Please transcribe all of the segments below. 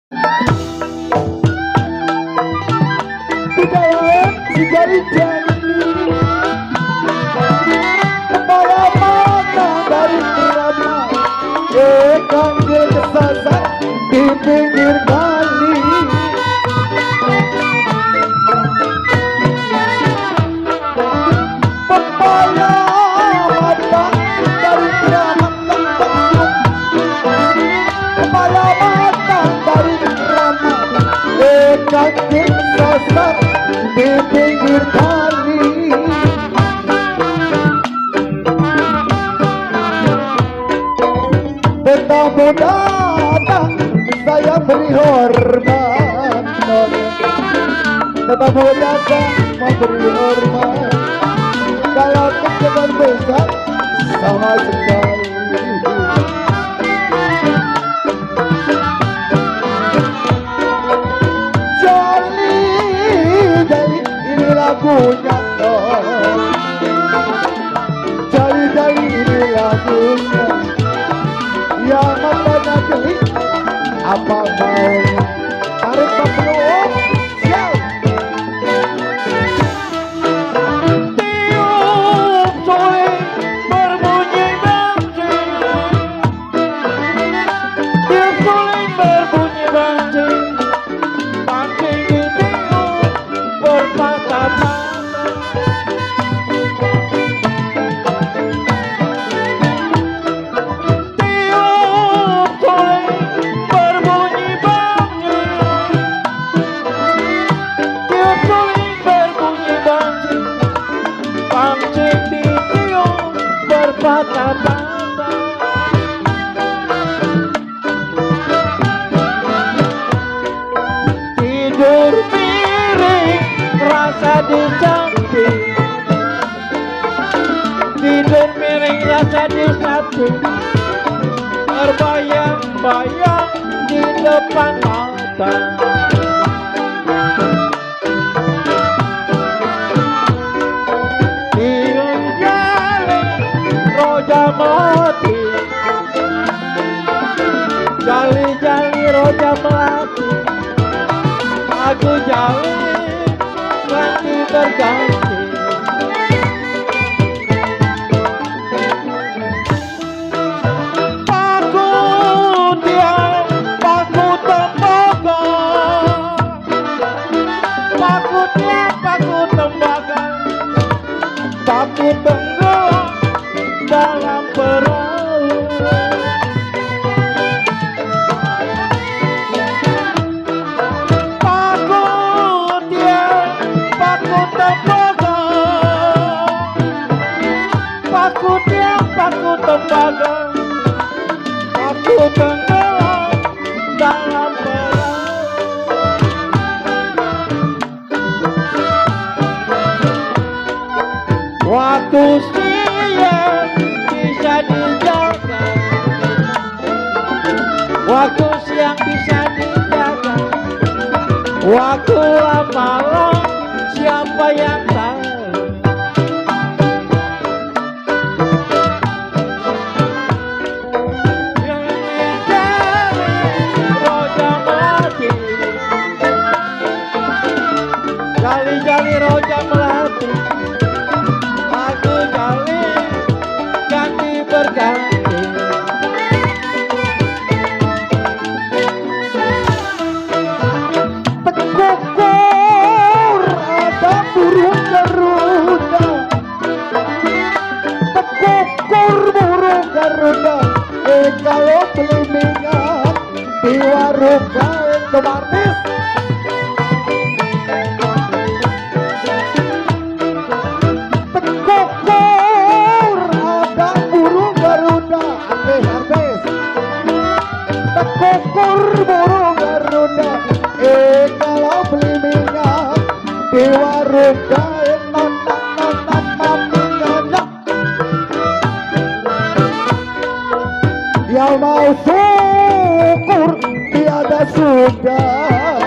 di dalam si jari-jari kepala mata dari drama kanjil kesasar di pinggir kali kepala mata dari drama kepala mata dari drama kanjil kesasar di pinggir kali bertamu datang saya beri hormat tetamu datang memberi hormat kalau kecewa besar sama sekali jali jali ini lagunya jali jali ini lagunya yang matanya jeli apa maunya tarik belum siap tiup suling berbunyi banting tiup suling berbunyi banting banting ditiup berpatah-patah patah-patah tidur miring rasa di samping tidur miring rasa di samping terbayang-bayang di depan mata mati jali-jali roja melati aku jali ganti berganti paku dia paku tembaga paku dia paku tembaga paku tenggelam dalam perahu paku dia paku tembaga paku dia paku tembaga paku tenggelam dalam perahu waktu siang bisa dijaga waktu siang bisa dijaga waktu malam siapa yang tahu jali roja melati jali-jali roja melati aku jali ganti berganti Tekokur ada burung garuda Tekokur burung garuda kalau beli minyak di warung kain kemartis Tekokur ada burung garuda artis Tekokur burung garuda kalau beli minyak di warung kain yang mau syukur tiada sudah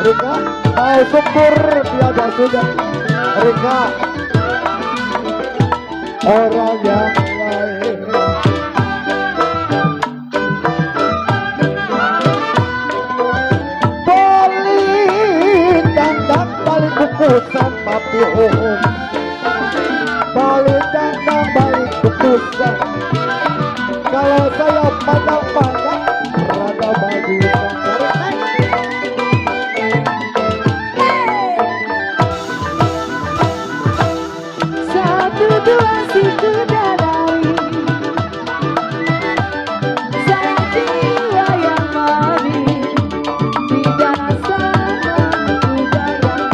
Rika mau syukur tiada sudah Rika orang yang lain pandang-pandang rada bagus. Satu dua situ dari sayang jiwa yang mati tidak rasa sudah yang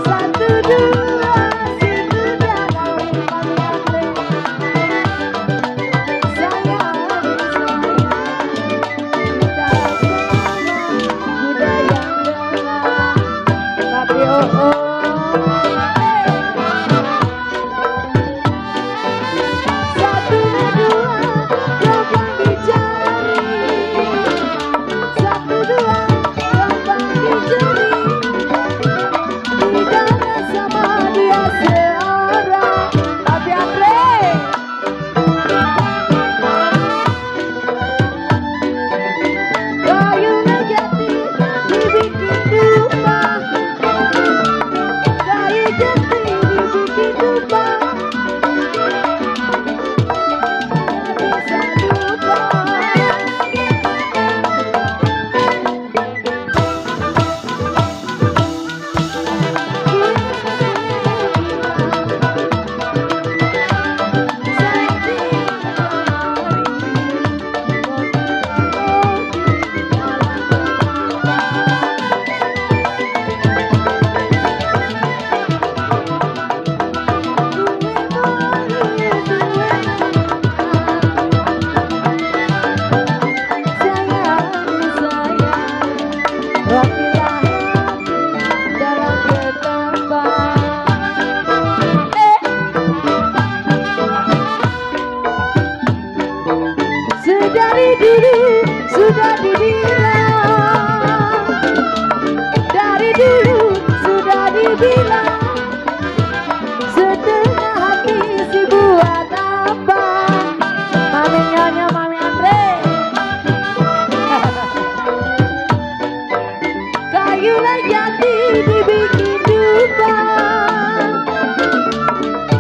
satu dua situ dari Dari dulu sudah dibilang, dari dulu sudah dibilang, setengah hati si buat apa? Mami Nyonya, Mami Andre. Kayu jati dibikin dupa,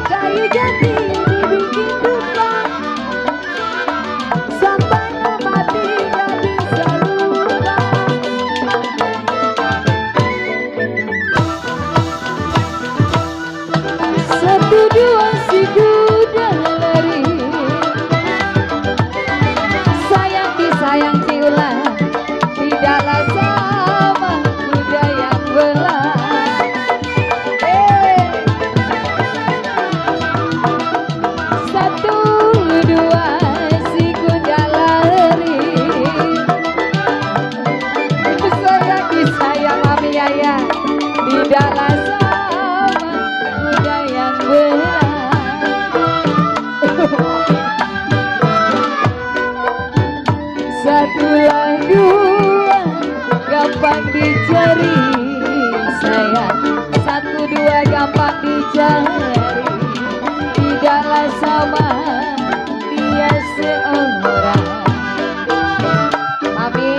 kayu jati dibikin dupa. Satu dua si kuda lari, sayang disayang ciulah, tidaklah sama kuda yang belah. Satu dua si kuda lari, sayang disayang mami ayah, tidaklah sama kuda yang belah. Satu lagu gampang dicari sayang, satu dua gampang dicari, tidaklah sama dia seorang. Mami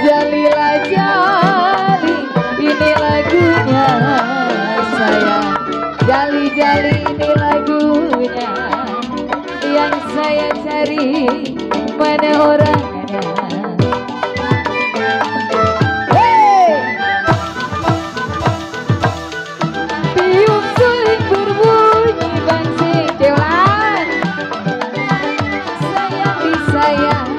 jalilah jali, ini lagunya sayang, jali-jali ini lagunya yang saya cari, mana orangnya? Tiup suling berbunyi bangsing dewan, sayang disayang,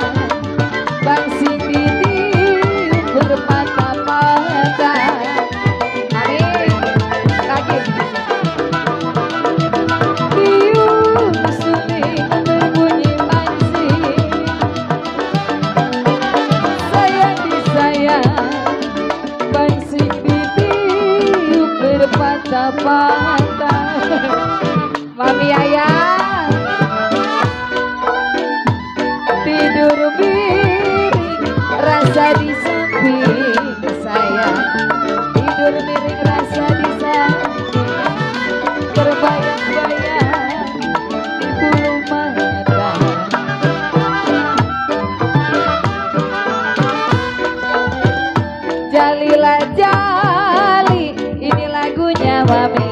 bangsing ditiup berpatah-patah. Amin, lagi. Tiup suling berbunyi bangsing, sayang disayang, bangsing ditiup berpatah-patah. Mami ayah tidur miring, rasa di samping saya, tidur miring rasa di samping, terbayang-bayang di bulu mata. Jalilah jali, Mami